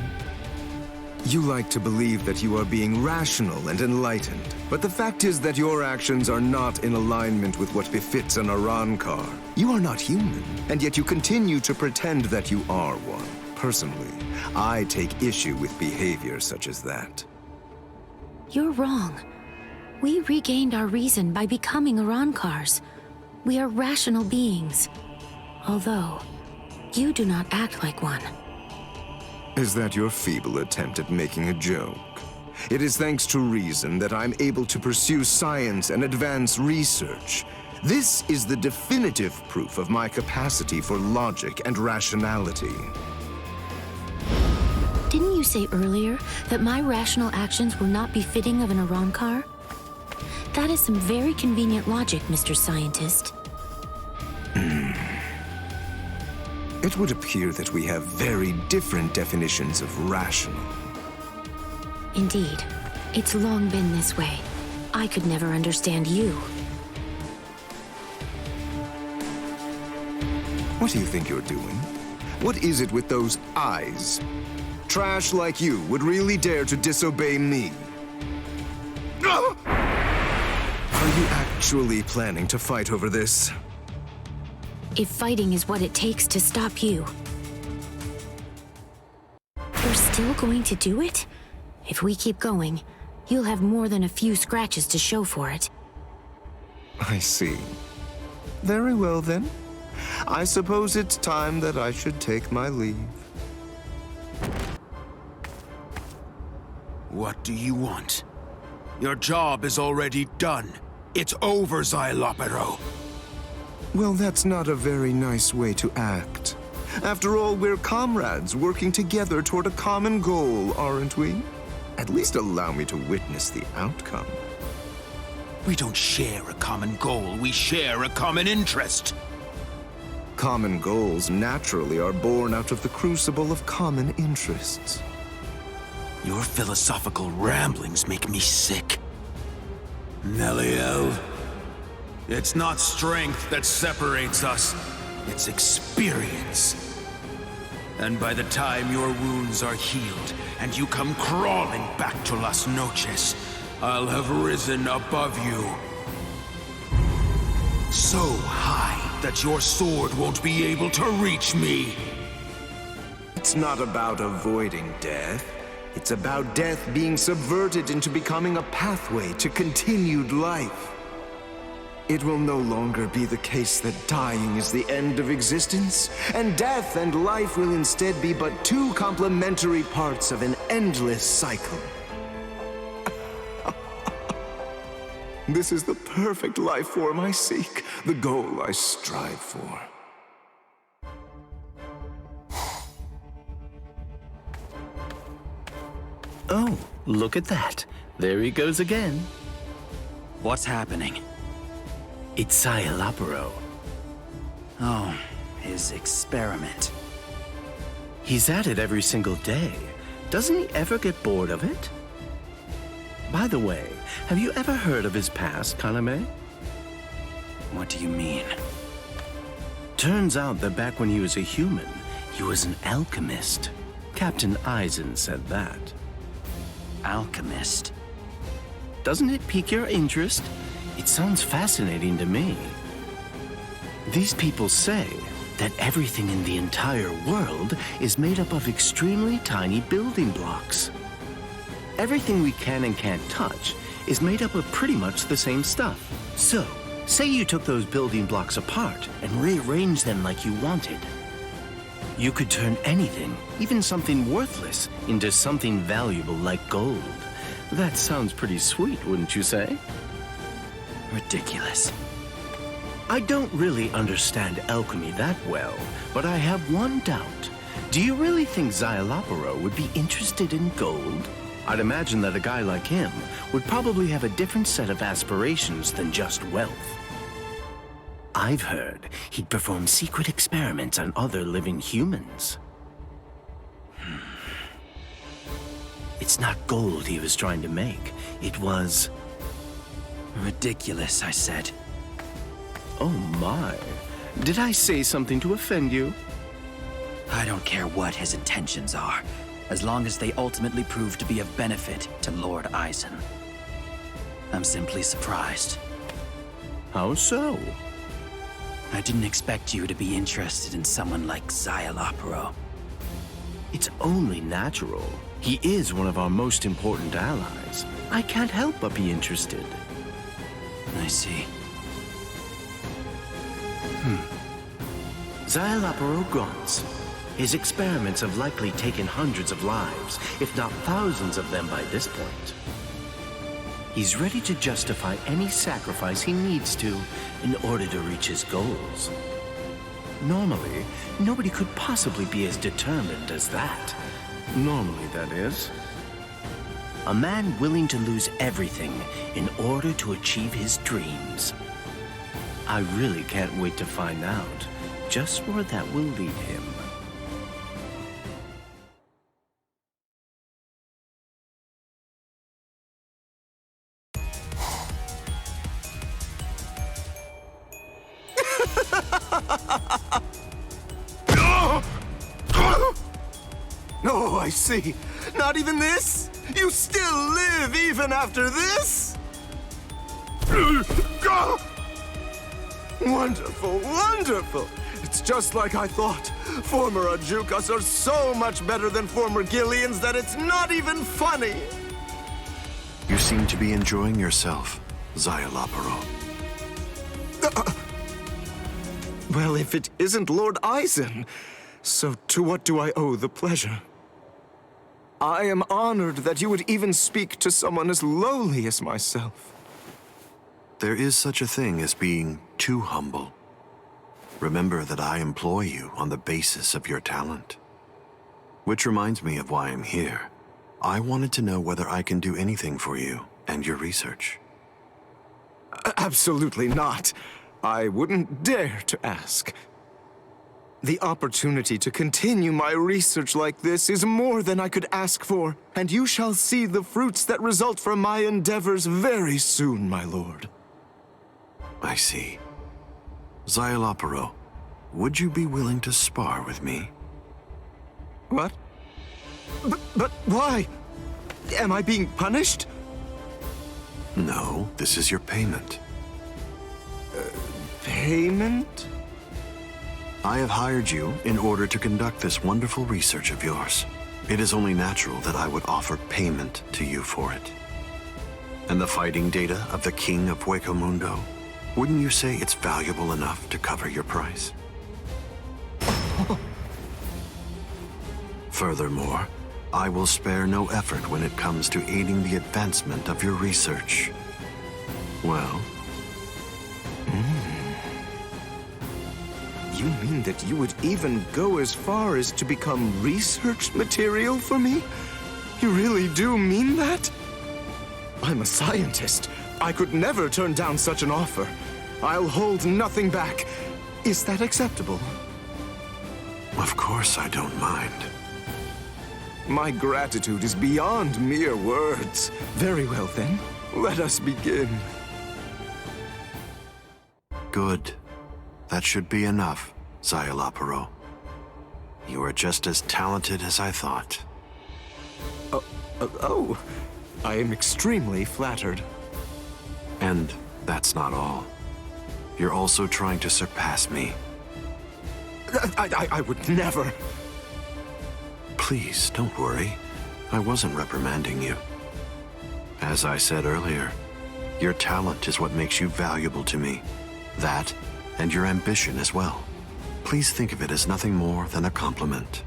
You like to believe that you are being rational and enlightened, but the fact is that your actions are not in alignment with what befits an Arrancar. You are not human, and yet you continue to pretend that you are one. Personally, I take issue with behavior such as that. You're wrong. We regained our reason by becoming Arrancars. We are rational beings. Although, you do not act like one. Is that your feeble attempt at making a joke? It is thanks to reason that I'm able to pursue science and advance research. This is the definitive proof of my capacity for logic and rationality. Didn't you say earlier that my rational actions were not befitting of an Arrancar? That is some very convenient logic, Mr. Scientist. It would appear that we have very different definitions of rational. Indeed. It's long been this way. I could never understand you. What do you think you're doing? What is it with those eyes? Trash like you would really dare to disobey me. Are you actually planning to fight over this? If fighting is what it takes to stop you. You're still going to do it? If we keep going, you'll have more than a few scratches to show for it. I see. Very well then. I suppose it's time that I should take my leave. What do you want? Your job is already done. It's over, szayelaporro. Well, that's not a very nice way to act. After all, we're comrades working together toward a common goal, aren't we? At least allow me to witness the outcome. We don't share a common goal, we share a common interest. Common goals naturally are born out of the crucible of common interests. Your philosophical ramblings make me sick. Neliel, it's not strength that separates us, it's experience. And by the time your wounds are healed and you come crawling back to Las Noches, I'll have risen above you. So high that your sword won't be able to reach me. It's not about avoiding death. It's about death being subverted into becoming a pathway to continued life. It will no longer be the case that dying is the end of existence, and death and life will instead be but two complementary parts of an endless cycle. This is the perfect life form I seek, the goal I strive for. Oh, look at that. There he goes again. What's happening? It's szayelaporro. Oh, his experiment. He's at it every single day. Doesn't he ever get bored of it? By the way, have you ever heard of his past, Kaname? What do you mean? Turns out that back when he was a human, he was an alchemist. Captain Aizen said that. Alchemist? Doesn't it pique your interest? It sounds fascinating to me. These people say that everything in the entire world is made up of extremely tiny building blocks. Everything we can and can't touch is made up of pretty much the same stuff. So, say you took those building blocks apart and rearranged them like you wanted. You could turn anything, even something worthless, into something valuable like gold. That sounds pretty sweet, wouldn't you say? Ridiculous. I don't really understand alchemy that well, but I have one doubt. Do you really think Szayelaporro would be interested in gold? I'd imagine that a guy like him would probably have a different set of aspirations than just wealth. I've heard he'd perform secret experiments on other living humans. It's not gold he was trying to make. It was... ridiculous, I said. Oh my. Did I say something to offend you? I don't care what his intentions are, as long as they ultimately prove to be of benefit to Lord Aizen. I'm simply surprised. How so? I didn't expect you to be interested in someone like Szayelaporro. It's only natural. He is one of our most important allies. I can't help but be interested. I see. Szayelaporro grunts. His experiments have likely taken hundreds of lives, if not thousands of them by this point. He's ready to justify any sacrifice he needs to in order to reach his goals. Normally, nobody could possibly be as determined as that. Normally, that is. A man willing to lose everything in order to achieve his dreams. I really can't wait to find out just where that will lead him. Oh, I see. Not even this? You still live even after this? Wonderful, wonderful. It's just like I thought. Former Ajukas are so much better than former Gillians that it's not even funny. You seem to be enjoying yourself, Szayelaporro. Well, if it isn't Lord Aizen, so to what do I owe the pleasure? I am honored that you would even speak to someone as lowly as myself. There is such a thing as being too humble. Remember that I employ you on the basis of your talent. Which reminds me of why I'm here. I wanted to know whether I can do anything for you and your research. Absolutely not. I wouldn't dare to ask. The opportunity to continue my research like this is more than I could ask for, and you shall see the fruits that result from my endeavors very soon, my lord. I see. Szayelaporro, would you be willing to spar with me? What? But why? Am I being punished? No, this is your payment. Payment? I have hired you in order to conduct this wonderful research of yours. It is only natural that I would offer payment to you for it. And the fighting data of the King of Hueco, wouldn't you say it's valuable enough to cover your price? Furthermore, I will spare no effort when it comes to aiding the advancement of your research. Well? You mean that you would even go as far as to become research material for me? You really do mean that? I'm a scientist. I could never turn down such an offer. I'll hold nothing back. Is that acceptable? Of course I don't mind. My gratitude is beyond mere words. Very well then, let us begin. Good. That should be enough, Szayelaporro. You are just as talented as I thought. Oh, I am extremely flattered. And that's not all. You're also trying to surpass me. I would never. Please, don't worry. I wasn't reprimanding you. As I said earlier, your talent is what makes you valuable to me. That, and your ambition as well. Please think of it as nothing more than a compliment.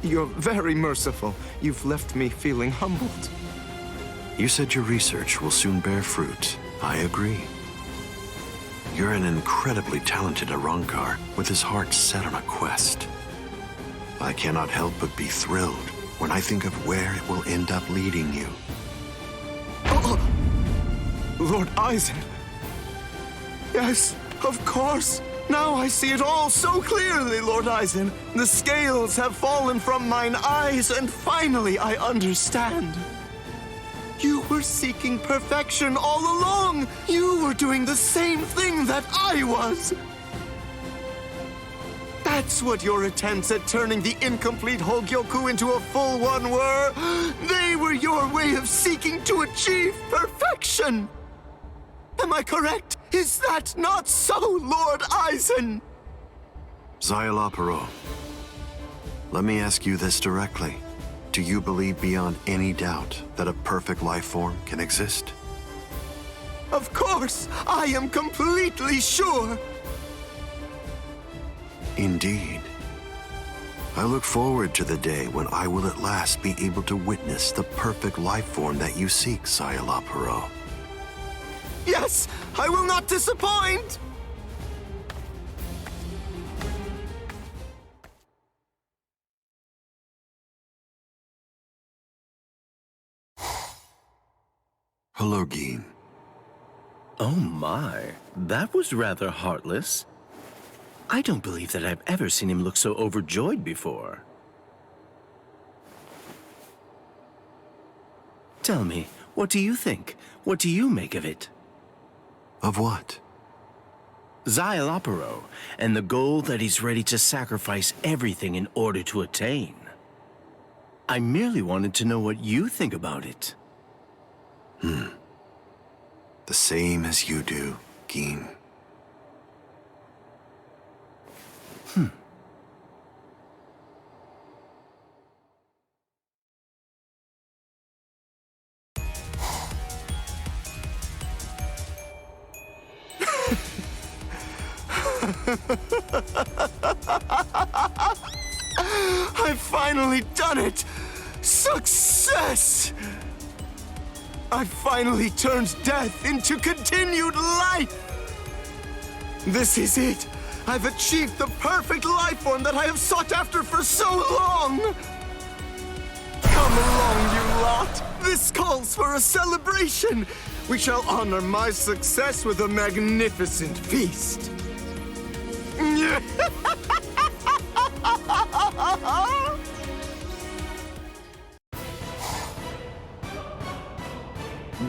You're very merciful. You've left me feeling humbled. You said your research will soon bear fruit. I agree. You're an incredibly talented Arrancar with his heart set on a quest. I cannot help but be thrilled when I think of where it will end up leading you. Oh, Lord Aizen. Yes, of course. Now I see it all so clearly, Lord Aizen. The scales have fallen from mine eyes, and finally I understand. You were seeking perfection all along. You were doing the same thing that I was. That's what your attempts at turning the incomplete Hogyoku into a full one were. They were your way of seeking to achieve perfection. Am I correct? Is that not so, Lord Aizen? Szayelaporro, let me ask you this directly. Do you believe beyond any doubt that a perfect life form can exist? Of course, I am completely sure. Indeed. I look forward to the day when I will at last be able to witness the perfect life form that you seek, Szayelaporro. Yes, I will not disappoint! Hello, Gin. Oh my, that was rather heartless. I don't believe that I've ever seen him look so overjoyed before. Tell me, what do you think? What do you make of it? Of what? Szayelaporro, and the goal that he's ready to sacrifice everything in order to attain. I merely wanted to know what you think about it. The same as you do, Gin. I've finally done it! Success! I've finally turned death into continued life! This is it! I've achieved the perfect life form that I have sought after for so long! Come along, you lot! This calls for a celebration! We shall honor my success with a magnificent feast!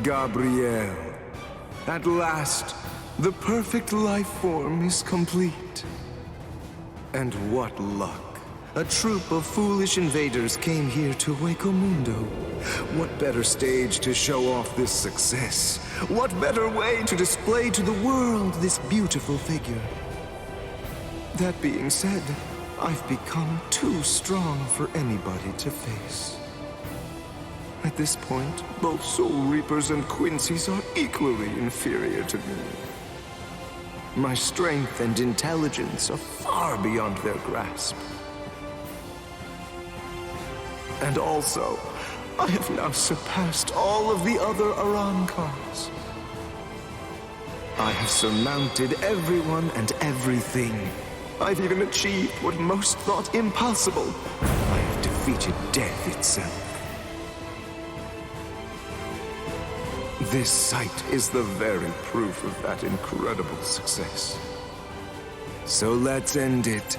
Gabriel, at last, the perfect life form is complete. And what luck. A troop of foolish invaders came here to Wakemundo. What better stage to show off this success? What better way to display to the world this beautiful figure? That being said, I've become too strong for anybody to face. At this point, both Soul Reapers and Quincy's are equally inferior to me. My strength and intelligence are far beyond their grasp. And also, I have now surpassed all of the other Arrancars. I have surmounted everyone and everything. I've even achieved what most thought impossible. I have defeated death itself. This sight is the very proof of that incredible success. So let's end it.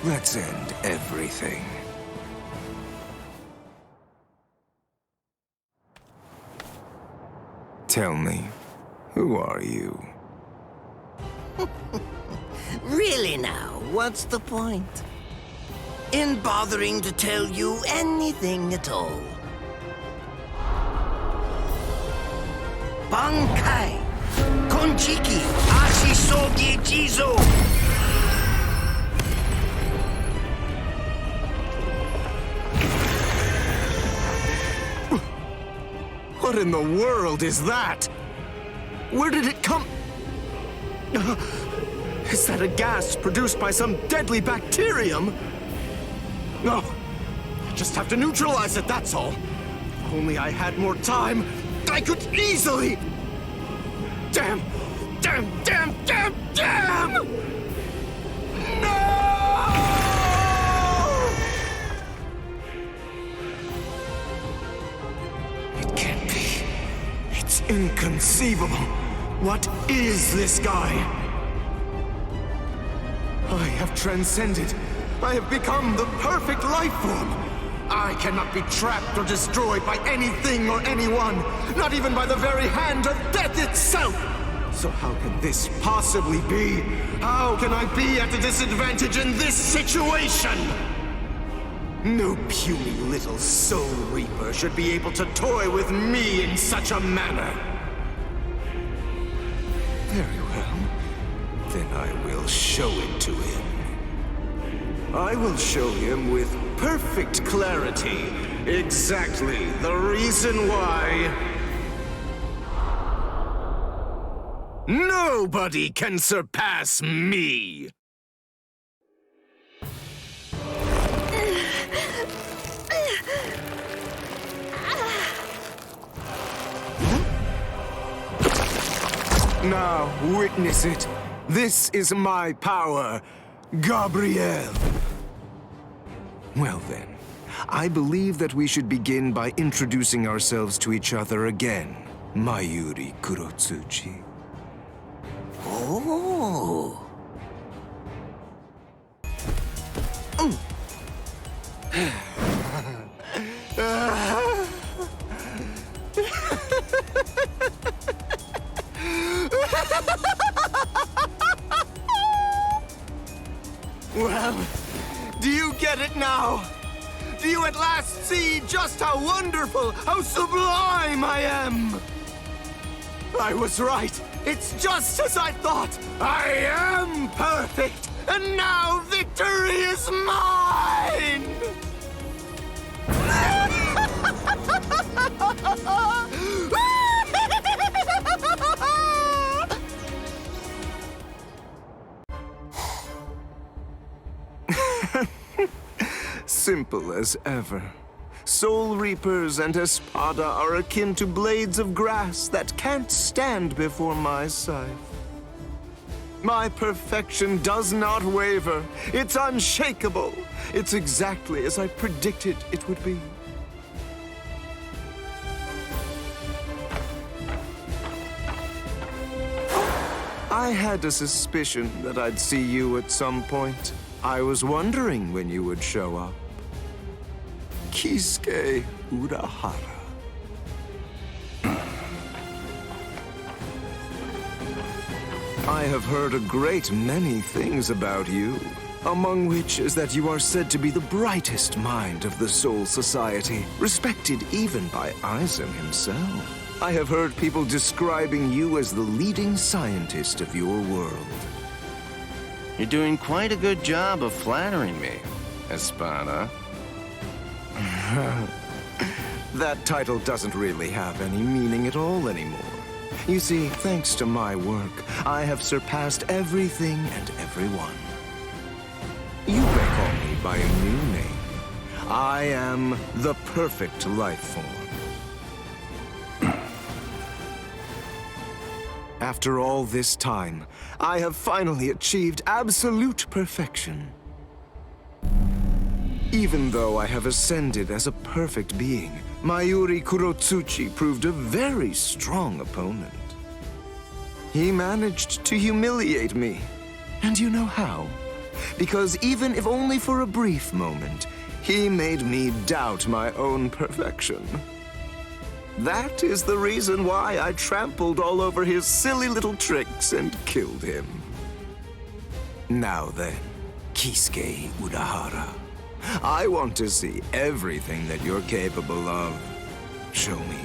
Let's end everything. Tell me, who are you? Really now, what's the point? In bothering to tell you anything at all? Bankai! Konjiki! Ashisogi Jizo! What in the world is that? Where did it come? Is that a gas produced by some deadly bacterium? No, I just have to neutralize it, that's all. If only I had more time, I could easily... Damn! Damn! Damn! Damn! Damn! No! Inconceivable! What is this guy? I have transcended. I have become the perfect life form. I cannot be trapped or destroyed by anything or anyone, not even by the very hand of death itself! So how can this possibly be? How can I be at a disadvantage in this situation? No puny little Soul Reaper should be able to toy with me in such a manner. Very well. Then I will show it to him. I will show him with perfect clarity exactly the reason why nobody can surpass me! Now, witness it. This is my power, Gabriel. Well then, I believe that we should begin by introducing ourselves to each other again, Mayuri Kurotsuchi. Oh. Well, do you get it now? Do you at last see just how wonderful, how sublime I am? I was right. It's just as I thought. I am perfect, and now victory is mine! Simple as ever. Soul Reapers and Espada are akin to blades of grass that can't stand before my scythe. My perfection does not waver. It's unshakable. It's exactly as I predicted it would be. I had a suspicion that I'd see you at some point. I was wondering when you would show up. Kisuke Urahara. I have heard a great many things about you, among which is that you are said to be the brightest mind of the Soul Society, respected even by Aizen himself. I have heard people describing you as the leading scientist of your world. You're doing quite a good job of flattering me, Espada. That title doesn't really have any meaning at all anymore. You see, thanks to my work, I have surpassed everything and everyone. You may call me by a new name. I am the perfect life form. After all this time, I have finally achieved absolute perfection. Even though I have ascended as a perfect being, Mayuri Kurotsuchi proved a very strong opponent. He managed to humiliate me. And you know how? Because even if only for a brief moment, he made me doubt my own perfection. That is the reason why I trampled all over his silly little tricks and killed him. Now then, Kisuke Urahara. I want to see everything that you're capable of. Show me.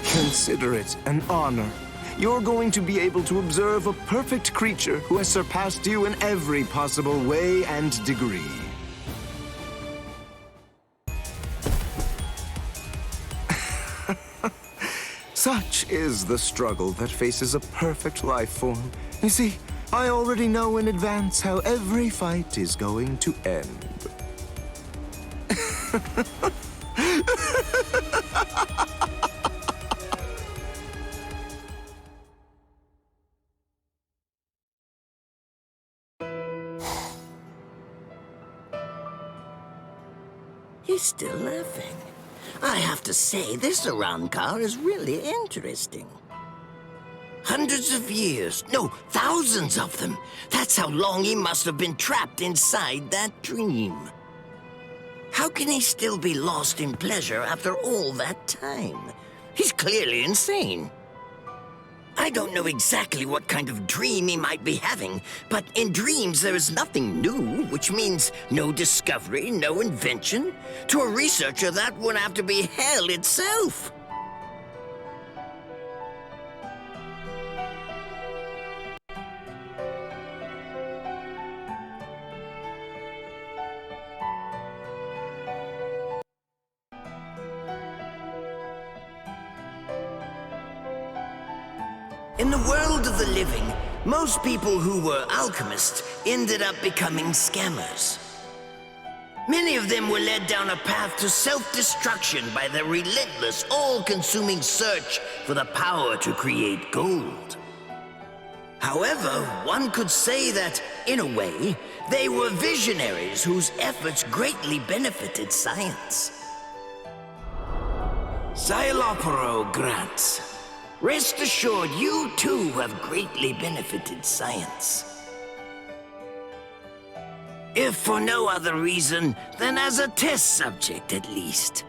Consider it an honor. You're going to be able to observe a perfect creature who has surpassed you in every possible way and degree. Such is the struggle that faces a perfect life form. You see, I already know in advance how every fight is going to end. You're still laughing. I have to say, this Arrancar is really interesting. Hundreds of years, no, thousands of them. That's how long he must have been trapped inside that dream. How can he still be lost in pleasure after all that time? He's clearly insane. I don't know exactly what kind of dream he might be having, but in dreams there is nothing new, which means no discovery, no invention. To a researcher, that would have to be hell itself. In the world of the living, most people who were alchemists ended up becoming scammers. Many of them were led down a path to self-destruction by their relentless, all-consuming search for the power to create gold. However, one could say that, in a way, they were visionaries whose efforts greatly benefited science. Szayelaporro grants. Rest assured, you too have greatly benefited science. If for no other reason than as a test subject, at least.